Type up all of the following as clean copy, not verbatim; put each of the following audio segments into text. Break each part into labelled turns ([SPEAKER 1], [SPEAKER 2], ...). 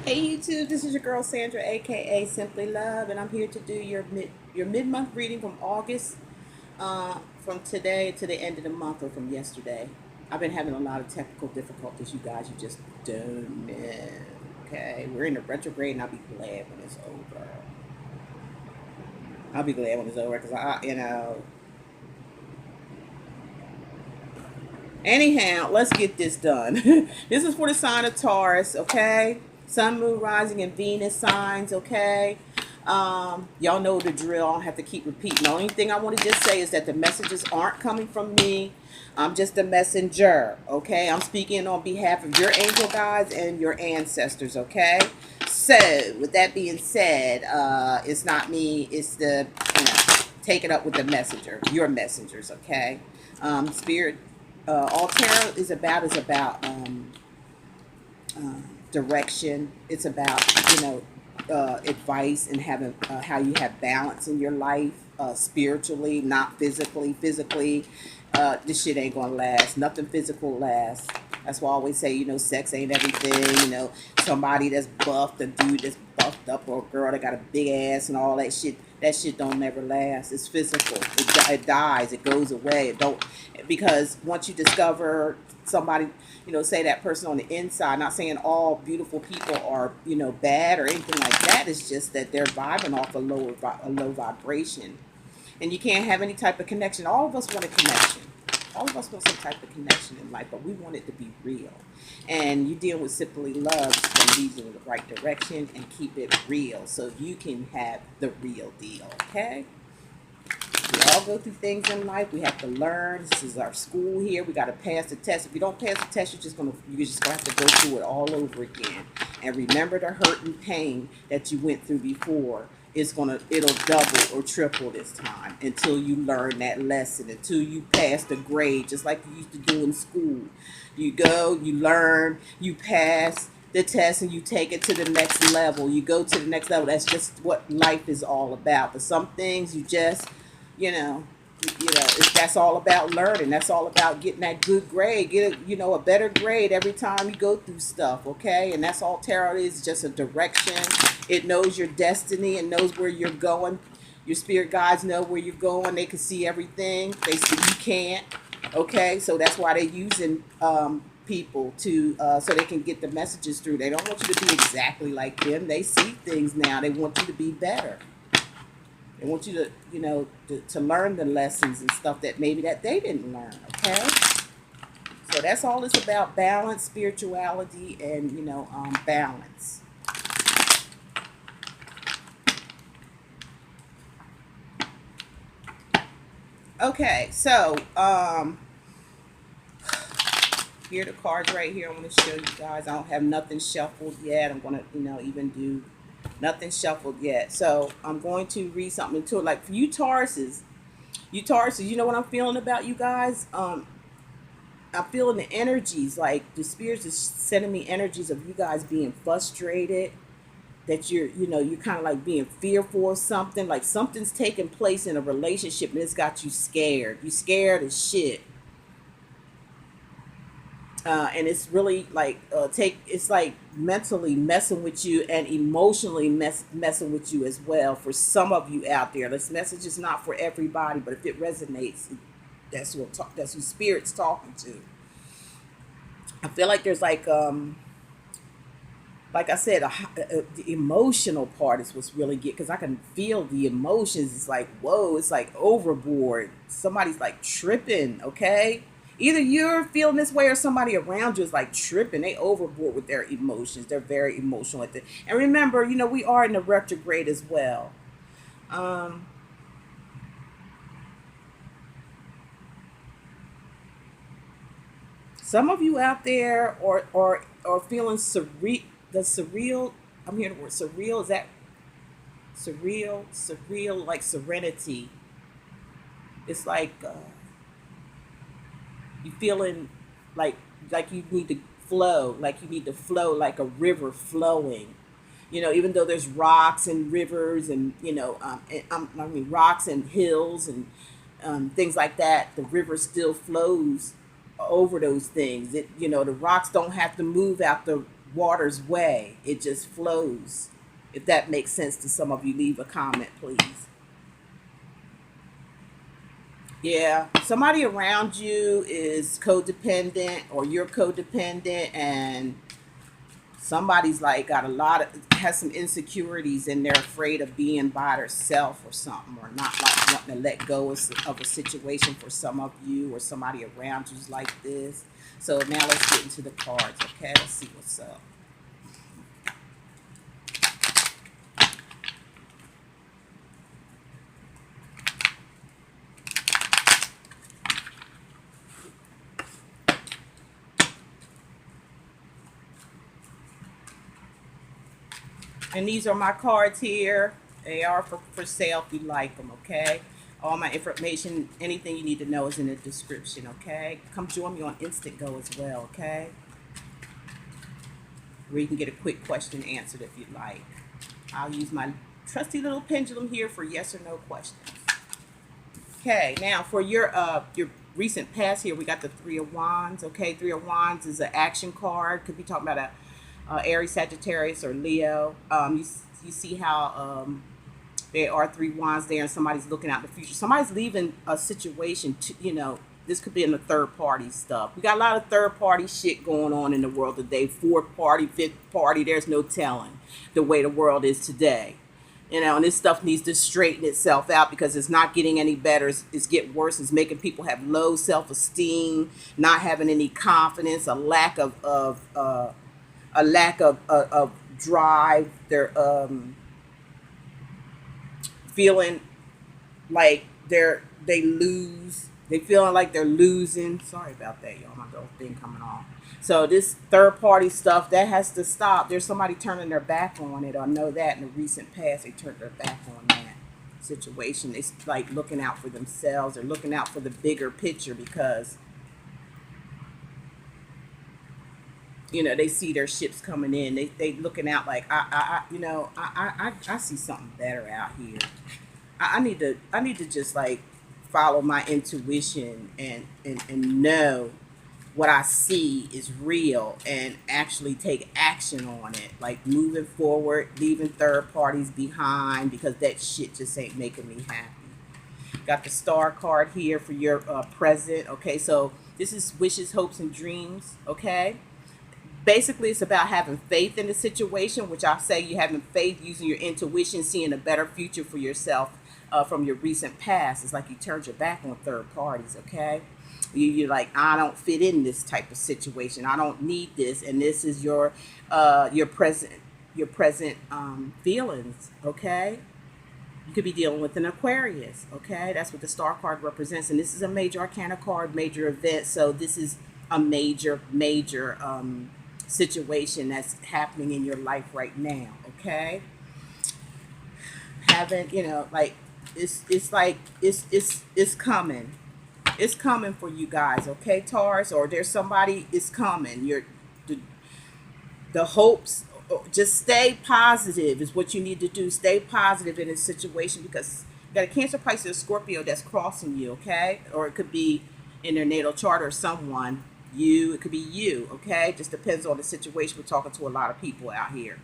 [SPEAKER 1] Hey YouTube, this is your girl Sandra, aka Simply Love, and I'm here to do your mid-month reading from August, from today to the end of the month, or from yesterday. I've been having a lot of technical difficulties, you guys. You just don't know. Okay, we're in the retrograde, and I'll be glad when it's over. I'll be glad when it's over because Anyhow, let's get this done. This is for the sign of Taurus, okay? Sun, Moon, Rising, and Venus signs, okay? Y'all know the drill. I don't have to keep repeating. The only thing I want to just say is that the messages aren't coming from me. I'm just a messenger, okay? I'm speaking on behalf of your angel guides and your ancestors, okay? So, with that being said, it's not me. It's take it up with the messenger, your messengers, okay? Spirit, all tarot is about uh, direction. It's about advice and having how you have balance in your life, spiritually, not physically. Physically, this shit ain't gonna last. Nothing physical lasts. That's why I always say, sex ain't everything. Somebody that's buffed, a dude that's buffed up, or a girl that got a big ass and all that shit. That shit don't never last. It's physical. It dies. It goes away. It don't, because once you discover somebody, say that person on the inside. Not saying all beautiful people are, bad or anything like that. It's just that they're vibing off a low vibration, and you can't have any type of connection. All of us want a connection. All of us want some type of connection in life, but we want it to be real. And you deal with Simply Love to lead you in the right direction and keep it real, so you can have the real deal. Okay. We all go through things in life. We have to learn. This is our school here. We got to pass the test. If you don't pass the test, you're just gonna have to go through it all over again. And remember the hurt and pain that you went through before. It'll double or triple this time until you learn that lesson, until you pass the grade, just like you used to do in school. You go, you learn, you pass the test, and you take it to the next level. You go to the next level. That's just what life is all about. But some things you just you know, that's all about learning. That's all about getting that good grade, get a better grade every time you go through stuff. Okay, and that's all tarot is, just a direction. It knows your destiny. It knows where you're going. Your spirit guides know where you're going. They can see everything. They see you can't. Okay, so that's why they're using people to so they can get the messages through. They don't want you to be exactly like them. They see things now. They want you to be better. They want you to, to learn the lessons and stuff that maybe that they didn't learn. Okay, so that's all it's about: balance, spirituality, and balance. Okay, so here are the cards right here. I'm going to show you guys. I don't have nothing shuffled yet. I'm going to, even do nothing shuffled yet. So I'm going to read something into it. Like for you Tauruses, you know what I'm feeling about you guys? I'm feeling the energies, like the spirits is sending me energies of you guys being frustrated, that you're kind of like being fearful of something, like something's taking place in a relationship and it's got you scared. You scared as shit. And it's really like it's like mentally messing with you and emotionally messing with you as well. For some of you out there, this message is not for everybody, but if it resonates, that's who spirit's talking to. I feel like there's like I said, the emotional part is what's really get, because I can feel the emotions. It's like, whoa, it's like overboard. Somebody's like tripping, okay? Either you're feeling this way or somebody around you is like tripping. They overboard with their emotions. They're very emotional at it. And remember, we are in the retrograde as well. Um, some of you out there are feeling surreal. I'm hearing the word surreal. Is that surreal, like serenity? It's like you feeling like you need to flow, like you need to flow like a river flowing. Even though there's rocks and rivers and I mean rocks and hills and things like that, the river still flows over those things. The rocks don't have to move out the water's way. It just flows. If that makes sense to some of you, leave a comment, please. Yeah, somebody around you is codependent or you're codependent, and somebody's like got a lot of, has some insecurities and they're afraid of being by themselves or something, or not like wanting to let go of a situation for some of you, or somebody around you's like this. So now let's get into the cards, okay? Let's see what's up. And these are my cards here. They are for sale if you like them, okay? All my information, anything you need to know is in the description, okay? Come join me on Instant Go as well, okay? Where you can get a quick question answered if you'd like. I'll use my trusty little pendulum here for yes or no questions. Okay, now for your recent past here, we got the Three of Wands, okay? Three of Wands is an action card. Could be talking about a Aries, Sagittarius, or Leo. You see how there are three wands there, and somebody's looking out the future. Somebody's leaving a situation to, you know, this could be in the third party stuff. We got a lot of third party shit going on in the world today. Fourth party, fifth party, there's no telling the way the world is today. You know, and this stuff needs to straighten itself out because it's not getting any better. It's getting worse. It's making people have low self-esteem, not having any confidence, a lack of drive. They're feeling like they lose. They feeling like they're losing. Sorry about that, y'all. My little thing coming on. So this third party stuff, that has to stop. There's somebody turning their back on it. I know that in the recent past they turned their back on that situation. They like looking out for themselves. They're looking out for the bigger picture because, you know, they see their ships coming in. They looking out like I see something better out here. I need to just like follow my intuition and know what I see is real and actually take action on it. Like moving forward, leaving third parties behind because that shit just ain't making me happy. Got the Star card here for your present. Okay, so this is wishes, hopes, and dreams. Okay. Basically, it's about having faith in the situation, which I say you having faith, using your intuition, seeing a better future for yourself from your recent past. It's like you turned your back on third parties, okay? You're like, I don't fit in this type of situation. I don't need this, and this is your present feelings, okay? You could be dealing with an Aquarius, okay? That's what the Star card represents, and this is a major arcana card, major event. So this is a major situation that's happening in your life right now, okay? Having, you know, like it's like it's coming. It's coming for you guys, okay, Taurus? Or there's somebody is coming. The hopes, just stay positive is what you need to do. Stay positive in this situation because you got a Cancer, Pisces, Scorpio that's crossing you, okay? Or it could be in their natal chart or someone. It could be you, okay? Just depends on the situation. We're talking to a lot of people out here.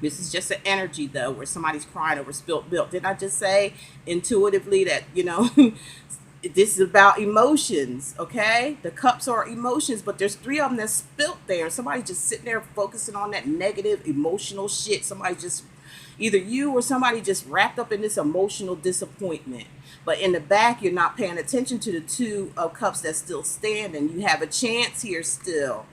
[SPEAKER 1] This is just an energy, though, where somebody's crying over spilt milk. Didn't I just say intuitively that, you know, this is about emotions, okay? The cups are emotions, but there's three of them that's spilt there. Somebody's just sitting there focusing on that negative emotional shit. Somebody just, either you or somebody just wrapped up in this emotional disappointment. But in the back, you're not paying attention to the two of cups that's still standing. You have a chance here still.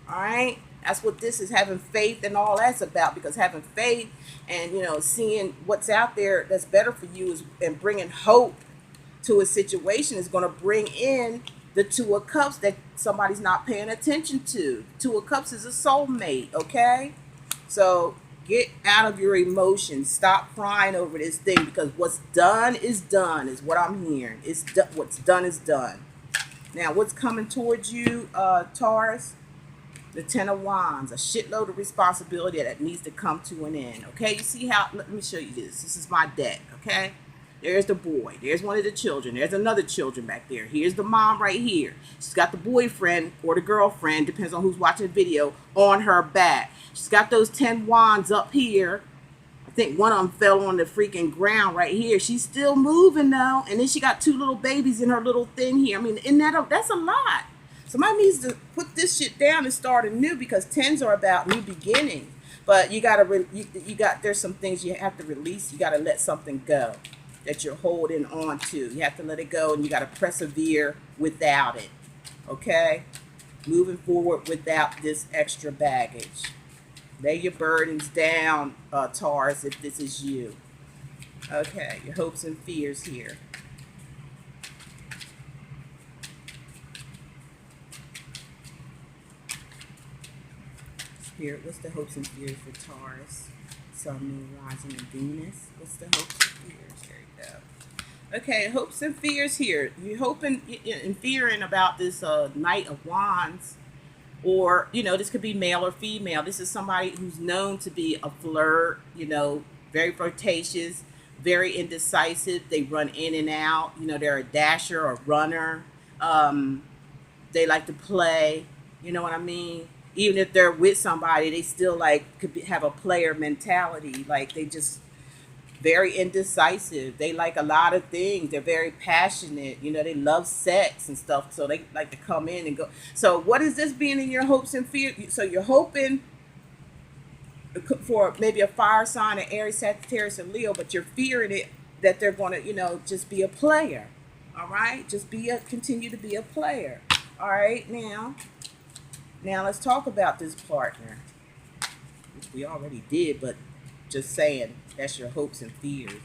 [SPEAKER 1] All right? That's what this is, having faith and all that's about. Because having faith and, you know, seeing what's out there that's better for you and bringing hope to a situation is going to bring in the Two of Cups that somebody's not paying attention to. Two of Cups is a soulmate, okay? So get out of your emotions. Stop crying over this thing because what's done is what I'm hearing. What's done is done. Now, what's coming towards you, Taurus? The Ten of Wands, a shitload of responsibility that needs to come to an end, okay? You see how, let me show you this. This is my deck, okay? There's the boy. There's one of the children. There's another children back there. Here's the mom right here. She's got the boyfriend or the girlfriend, depends on who's watching the video, on her back. She's got those 10 wands up here. I think one of them fell on the freaking ground right here. She's still moving though. And then she got 2 little babies in her little thing here. I mean, that's a lot. Somebody needs to put this shit down and start anew, because 10s are about new beginnings. But you gotta, there's some things you have to release. You gotta let something go that you're holding on to. You have to let it go, and you gotta persevere without it. Okay? Moving forward without this extra baggage. Lay your burdens down, Taurus, if this is you. Okay, your hopes and fears here. Spirit, what's the hopes and fears for Taurus? Sun, Moon, Rising, and Venus. What's the hopes and fears? There you go. Okay, hopes and fears here. You're hoping and fearing about this Knight of Wands. Or, this could be male or female. This is somebody who's known to be a flirt, very flirtatious, very indecisive. They run in and out. They're a dasher or runner. They like to play. You know what I mean? Even if they're with somebody, they still have a player mentality. Like, they just very indecisive. They like a lot of things. They're very passionate. They love sex and stuff. So they like to come in and go. So what is this being in your hopes and fears? So you're hoping for maybe a fire sign, an Aries, Sagittarius, and Leo, but you're fearing it that they're going to, just be a player. All right? Just continue to be a player. All right? Now let's talk about this partner, which we already did, but just saying, that's your hopes and fears.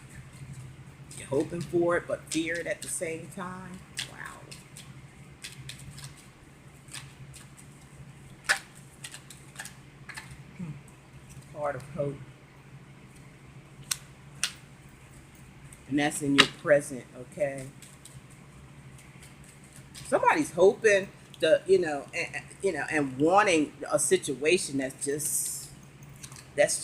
[SPEAKER 1] You're hoping for it, but fear it at the same time. Wow. Card of hope. And that's in your present, okay? Somebody's hoping and wanting a situation that's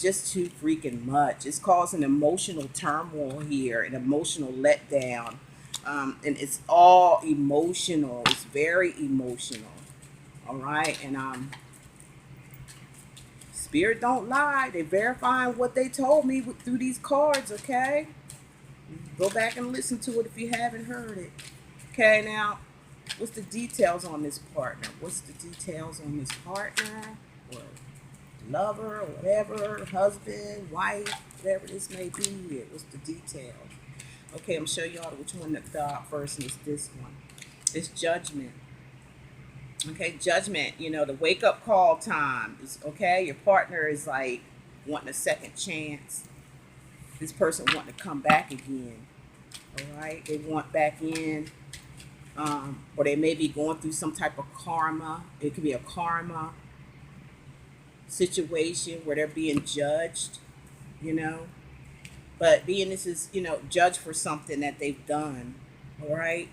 [SPEAKER 1] just too freaking much. It's causing emotional turmoil here, an emotional letdown, and it's all emotional. It's very emotional. All right, and Spirit don't lie. They're verifying what they told me through these cards. Okay, go back and listen to it if you haven't heard it. Okay, now. What's the details on this partner? What's the details on this partner? Or lover, or whatever, husband, wife, whatever this may be. What's the details? Okay, I'm going to show y'all which one that fell out first, and it's this one. It's Judgment. Okay, Judgment, the wake-up call time. Okay, your partner is like wanting a second chance. This person wanting to come back again. All right, they want back in. Or they may be going through some type of karma. It could be a karma situation where they're being judged, But being this is, judged for something that they've done. All right.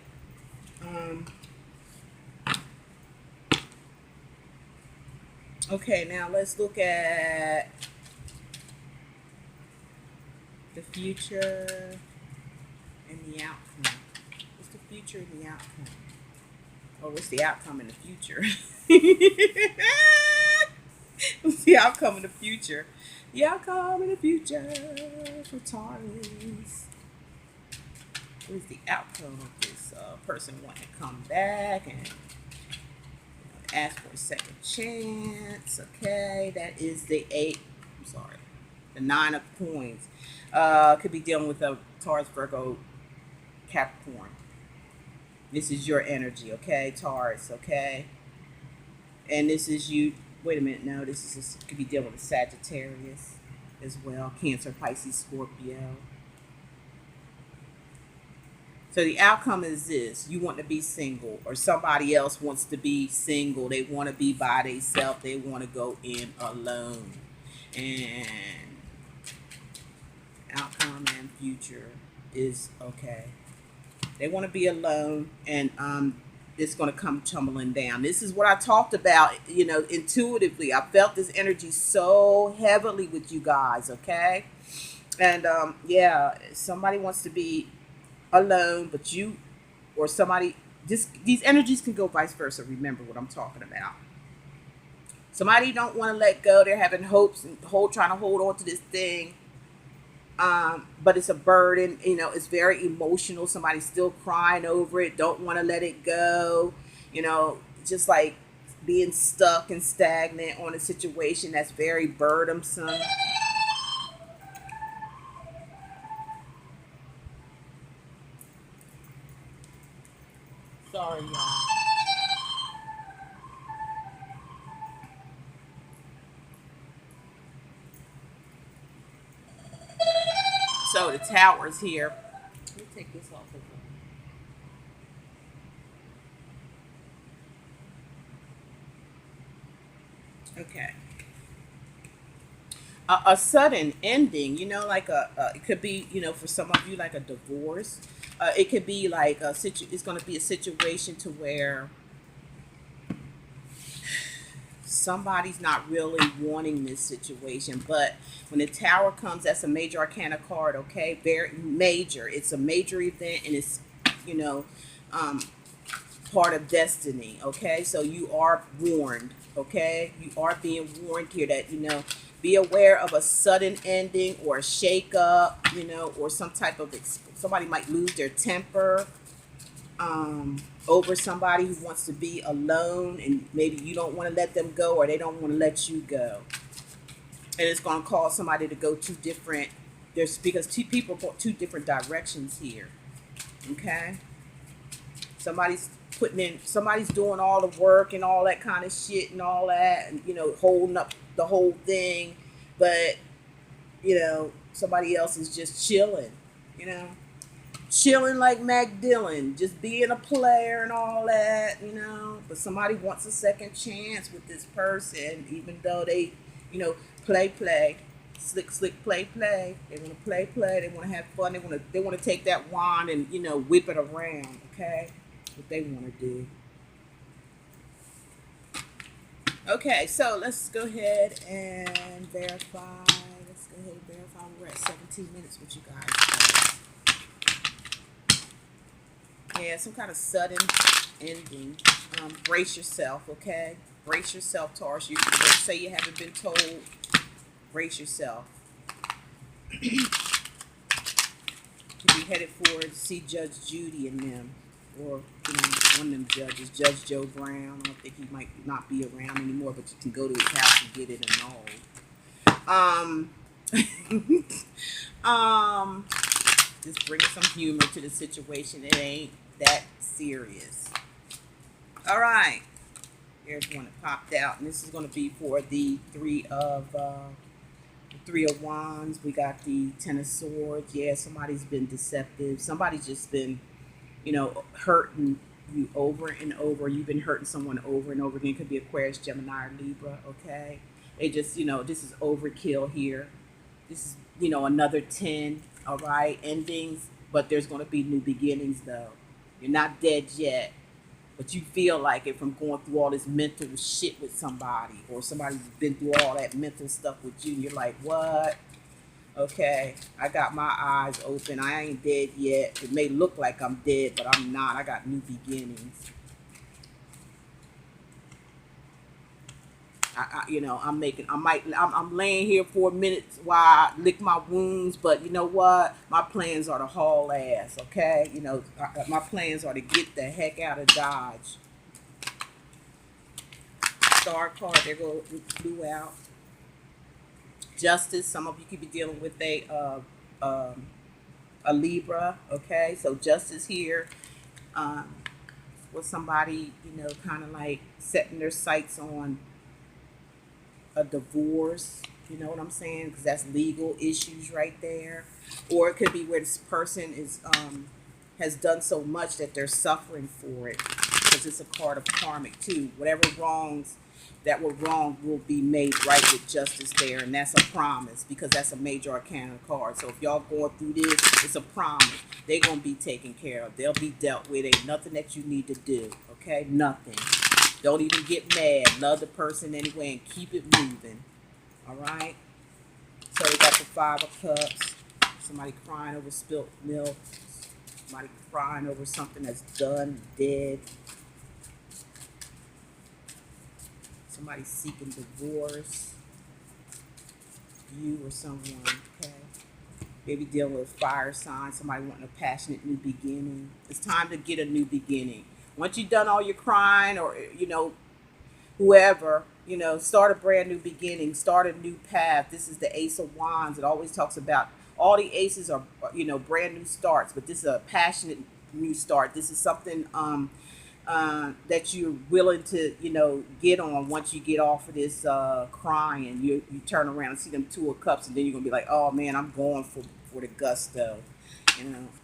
[SPEAKER 1] Okay, now let's look at the future and the outcome. Future and the outcome. Or what's the outcome in the future? What's the outcome in the future? The outcome in the future for Taurus. What is the outcome of this person wanting to come back and ask for a second chance? Okay, that is the the 9 of coins. Could be dealing with a Taurus, Virgo, Capricorn. This is your energy, okay, Taurus, okay? And this is you. Wait a minute, no, this could be dealing with a Sagittarius as well. Cancer, Pisces, Scorpio. So the outcome is this. You want to be single, or somebody else wants to be single. They want to be by themselves. They want to go in alone. And outcome and future is okay. They want to be alone, and it's going to come tumbling down. This is what I talked about, intuitively. I felt this energy so heavily with you guys, okay? And, somebody wants to be alone, but you or somebody, these energies can go vice versa. Remember what I'm talking about. Somebody don't want to let go. They're having hopes and trying to hold on to this thing. But it's a burden, it's very emotional. Somebody's still crying over it, don't want to let it go, just like being stuck and stagnant on a situation that's very burdensome. Sorry, y'all. So the tower's here. Let me take this off of them. Okay. A sudden ending, like it could be, for some of you, like a divorce. It could be like it's going to be a situation to where somebody's not really wanting this situation, but when the tower comes, that's a major arcana card. Okay, very major. It's a major event, and it's, you know um, part of destiny. Okay, so you are warned. Okay, you are being warned here that, be aware of a sudden ending or a shake up, or some type of somebody might lose their temper, over somebody who wants to be alone, and maybe you don't want to let them go, or they don't want to let you go, and it's going to cause somebody to go two different. There's because two people go two different directions here. Okay, somebody's doing all the work and all that kind of shit and all that, and holding up the whole thing, but somebody else is just chilling. You know, chilling like Mac Dillon, just being a player and all that, But somebody wants a second chance with this person, even though they, play, slick, play. They want to play. They want to have fun. They want to take that wand and whip it around. Okay, what they want to do. Okay, so let's go ahead and verify. Let's go ahead and verify. We're at 17 minutes with you guys. Yeah, some kind of sudden ending. Brace yourself, okay? Brace yourself, Taurus. You say you haven't been told. Brace yourself. You'll be headed for to see Judge Judy and them, or one of them judges, Judge Joe Brown. I don't think he might not be around anymore, but you can go to his house and get it annulled. Just bring some humor to the situation. It ain't that serious. All right. There's one that popped out, and this is going to be for the Three of Wands. We got the Ten of Swords. Yeah, somebody's been deceptive. Somebody's just been, hurting you over and over. You've been hurting someone over and over again. It could be Aquarius, Gemini, or Libra. Okay, they just, this is overkill here. This is, another 10. All right, endings, but there's going to be new beginnings, though. You're not dead yet, but you feel like it from going through all this mental shit with somebody, or somebody's been through all that mental stuff with you, and you're like, what? Okay, I got my eyes open. I ain't dead yet. It may look like I'm dead, but I'm not. I got new beginnings. I'm laying here for a minute while I lick my wounds, but you know what? My plans are to haul ass, okay? My plans are to get the heck out of Dodge. Star card, there go, blew out. Justice, some of you could be dealing with a Libra, okay? So justice here, with somebody, kind of like setting their sights on a divorce, you know what I'm saying? Because that's legal issues right there. Or it could be where this person is has done so much that they're suffering for it, because it's a card of karmic too. Whatever wrongs that were wrong will be made right with justice there, and that's a promise, because that's a major arcana card. So if y'all going through this, it's a promise. They're gonna be taken care of. They'll be dealt with. Ain't nothing that you need to do. Okay, nothing. Don't even get mad. Love the person anyway and keep it moving. All right? So we got the Five of Cups. Somebody crying over spilt milk. Somebody crying over something that's done, dead. Somebody seeking divorce. You or someone, okay? Maybe dealing with fire signs. Somebody wanting a passionate new beginning. It's time to get a new beginning. Once you've done all your crying, or whoever, start a brand new beginning, start a new path. This is the Ace of Wands. It always talks about all the aces are, brand new starts, but this is a passionate new start. This is something that you're willing to, get on once you get off of this crying. You turn around and see them Two of Cups, and then you're going to be like, oh man, I'm going for the gusto.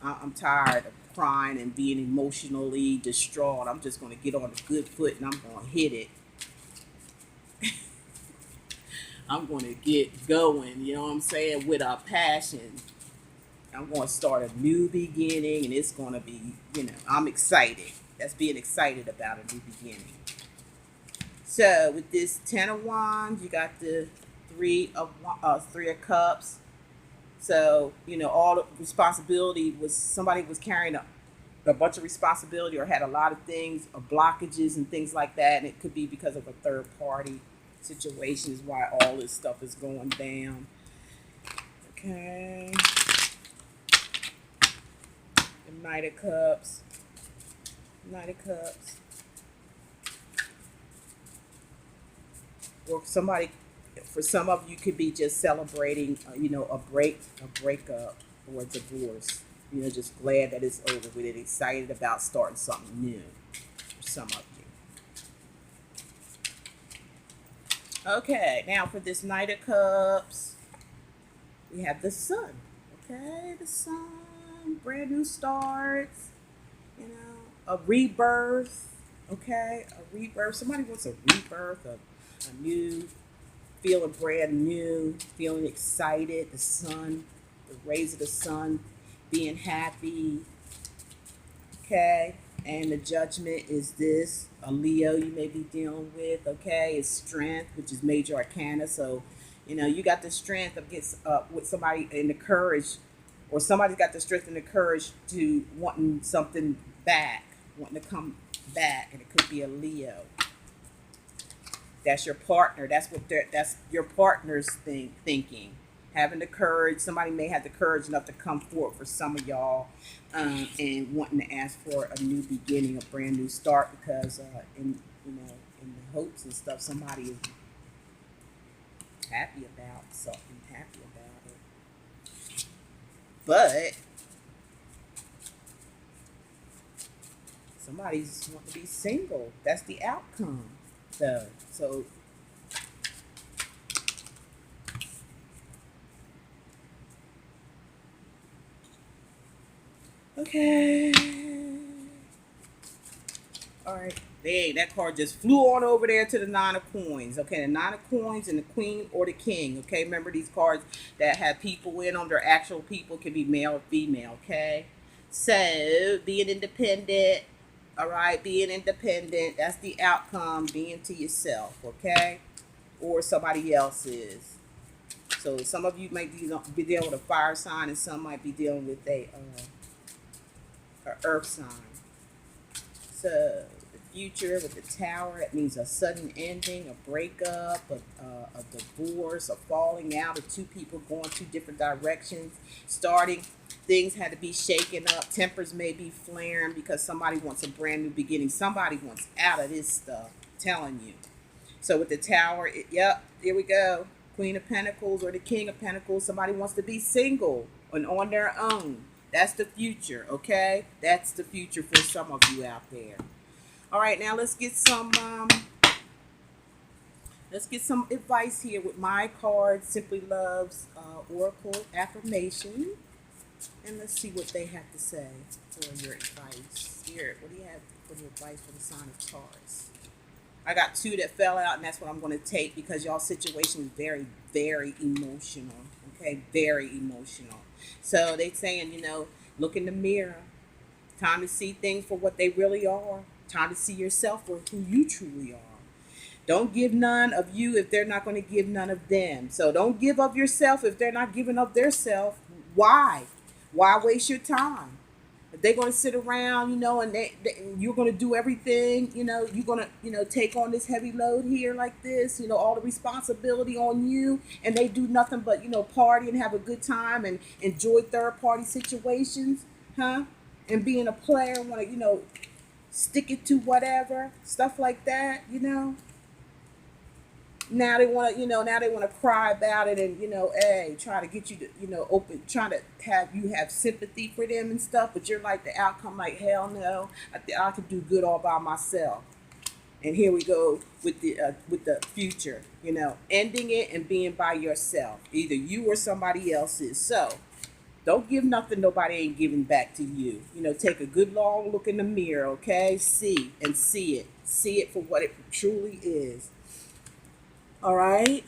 [SPEAKER 1] I'm tired of crying and being emotionally distraught. I'm just going to get on a good foot and I'm going to hit it. I'm going to get going, you know what I'm saying, with a passion. I'm going to start a new beginning, and it's going to be, I'm excited. That's being excited about a new beginning. So with this Ten of Wands, you got the Three of Cups. So, all the responsibility was, somebody was carrying a bunch of responsibility or had a lot of things, or blockages and things like that. And it could be because of a third party situation is why all this stuff is going down. Okay. The Knight of Cups. Knight of Cups. Or somebody, for some of you, could be just celebrating, a breakup or a divorce. Just glad that it's over with it, excited about starting something new for some of you. Okay, now for this Knight of Cups, we have the Sun. Okay, the Sun, brand new starts, a rebirth. Okay, a rebirth. Somebody wants a rebirth, a new, feeling brand new, feeling excited. The sun, the rays of the sun, being happy. Okay, and the Judgment is this, a Leo you may be dealing with. Okay, it's Strength, which is major arcana. So, you got the strength against with somebody, and the courage, or somebody's got the strength and the courage to wanting something back, wanting to come back, and it could be a Leo. That's your partner. That's your partner's thinking. Having the courage. Somebody may have the courage enough to come forward for some of y'all, and wanting to ask for a new beginning, a brand new start, because in the hopes and stuff, somebody is happy about something, happy about it. But somebody's want to be single. That's the outcome, though. So okay. All right. Hey, that card just flew on over there to the Nine of Coins. Okay, the Nine of Coins and the Queen or the King. Okay, remember these cards that have people in them. They're actual people, can be male or female. Okay, so being independent. All right, being independent. That's the outcome. Being to yourself. Okay, or somebody else is. So some of you might be dealing with a fire sign, and some might be dealing with a earth sign. So the future with the Tower, it means a sudden ending, a breakup, a divorce, a falling out of two people going two different directions, starting. Things had to be shaken up. Tempers may be flaring because somebody wants a brand new beginning. Somebody wants out of this stuff. I'm telling you. So with the Tower, yep, here we go. Queen of Pentacles or the King of Pentacles. Somebody wants to be single and on their own. That's the future, okay? That's the future for some of you out there. All right, now let's get some advice here with my card, Simply Love's Oracle Affirmation. And let's see what they have to say for your advice. Spirit, what do you have for the advice for the sign of Taurus? I got two that fell out, and that's what I'm going to take because y'all's situation is very, very emotional. Okay, very emotional. So they saying, look in the mirror. Time to see things for what they really are. Time to see yourself for who you truly are. Don't give none of you if they're not going to give none of them. So don't give of yourself if they're not giving of their self. Why? Why waste your time? They're going to sit around, and and you're going to do everything, you're going to, take on this heavy load here like this, all the responsibility on you, and they do nothing but, party and have a good time and enjoy third party situations, huh? And being a player, want to, stick it to whatever, stuff like that, Now they want to, now they want to cry about it and, hey, try to get you to, open, trying to have you have sympathy for them and stuff. But you're like the outcome, like, hell no, I could do good all by myself. And here we go with the future, ending it and being by yourself. Either you or somebody else is. So don't give nothing nobody ain't giving back to you. Take a good long look in the mirror, okay? See it. See it for what it truly is. All right.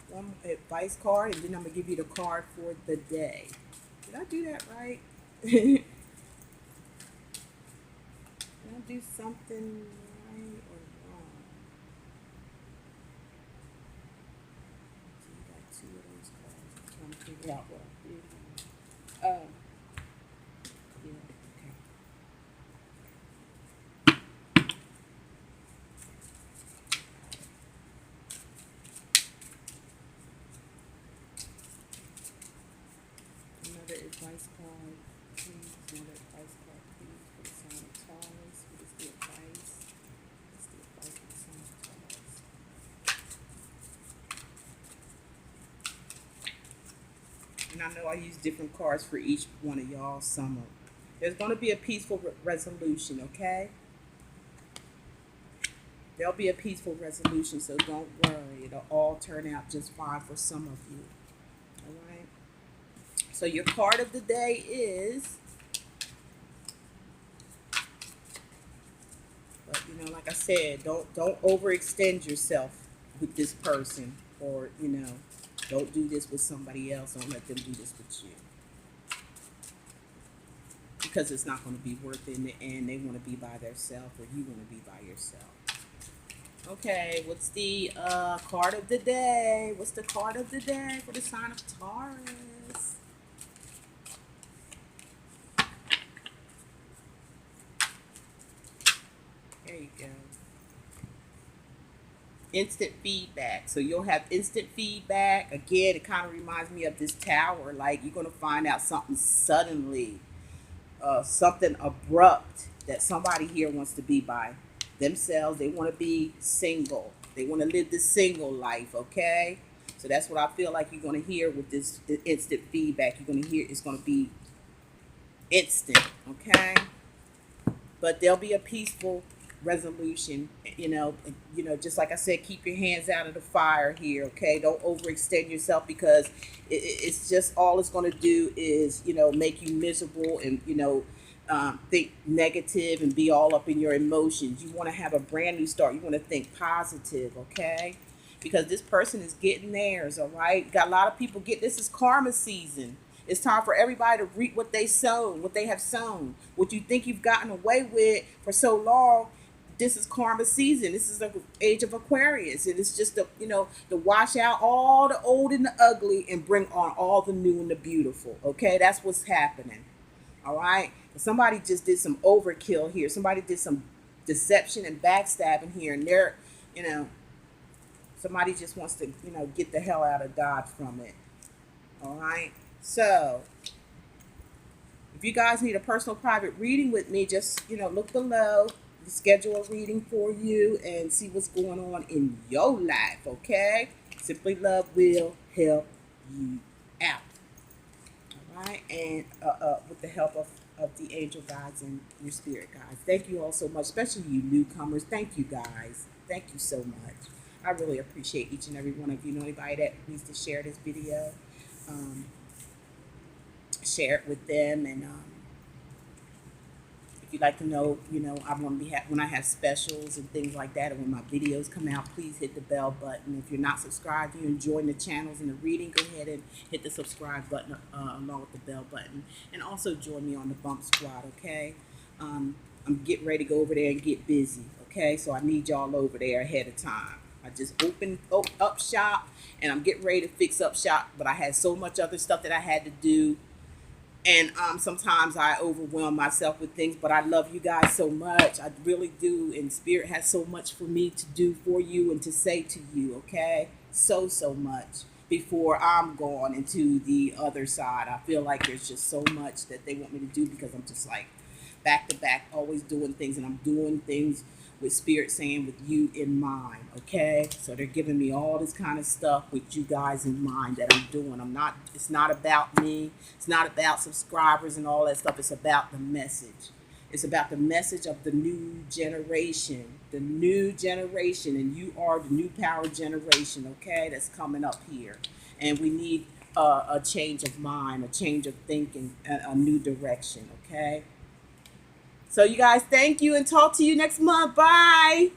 [SPEAKER 1] One advice card, and then I'm going to give you the card for the day. Did I do that right? Did I do something right or wrong? So you got two of those cards. I'm trying to figure out what I did. Oh, yeah, okay. Another advice card, please. Another advice card, please, for the sign of Taurus. What is the advice? What's the advice for the sign of Taurus? And I know I use different cards for each one of y'all. There's going to be a peaceful resolution, okay? There'll be a peaceful resolution, so don't worry. It'll all turn out just fine for some of you. All right? So your card of the day is, but like I said, don't overextend yourself with this person, or don't do this with somebody else. Don't let them do this with you, because it's not going to be worth it in the end. They want to be by themselves, or you want to be by yourself. Okay, what's the card of the day? What's the card of the day for the sign of Taurus? There you go. Instant feedback. So you'll have instant feedback. Again, it kind of reminds me of this tower. Like, you're going to find out something suddenly, something abrupt that somebody here wants to be by themselves. They want to be single. They want to live the single life, okay? So that's what I feel like you're going to hear with this instant feedback. You're going to hear it's going to be instant, okay? But there'll be a peaceful resolution, just like I said, keep your hands out of the fire here, okay? Don't overextend yourself, because it's just, all it's going to do is, make you miserable and, think negative and be all up in your emotions. You want to have a brand new start. You want to think positive, okay? Because this person is getting theirs, all right? Got a lot of people this is karma season. It's time for everybody to reap what they sown, what they have sown. What you think you've gotten away with for so long, this is karma season. This is the age of Aquarius. And it's just to wash out all the old and the ugly and bring on all the new and the beautiful, okay? That's what's happening, all right? Somebody just did some overkill here. Somebody did some deception and backstabbing here, and they're, somebody just wants to, get the hell out of Dodge from it. All right. So if you guys need a personal private reading with me, just, look below, schedule a reading for you and see what's going on in your life. Okay. Simply Love will help you out. All right. And with the help of the angel guides and your spirit guides. Thank you all so much, especially you newcomers. Thank you guys. Thank you so much. I really appreciate each and every one of you. Anybody that needs to share this video, share it with them. And if you'd like to know, I'm going to be when I have specials and things like that, and when my videos come out, please hit the bell button. If you're not subscribed, you're enjoying the channels and the reading, go ahead and hit the subscribe button along with the bell button, and also join me on the Bump Squad. Okay, I'm getting ready to go over there and get busy. Okay, so I need y'all over there ahead of time. I just opened up shop, and I'm getting ready to fix up shop, but I had so much other stuff that I had to do. And sometimes I overwhelm myself with things, but I love you guys so much. I really do. And Spirit has so much for me to do for you and to say to you, okay? So, so much before I'm gone into the other side. I feel like there's just so much that they want me to do because I'm just like back to back, always doing things. And I'm doing things with Spirit saying with you in mind, okay? So they're giving me all this kind of stuff with you guys in mind that I'm doing. It's not about me. It's not about subscribers and all that stuff. It's about the message. It's about the message of the new generation. The new generation. And you are the new power generation, okay? That's coming up here. And we need a change of mind, a change of thinking, a new direction, okay? So you guys, thank you and talk to you next month. Bye.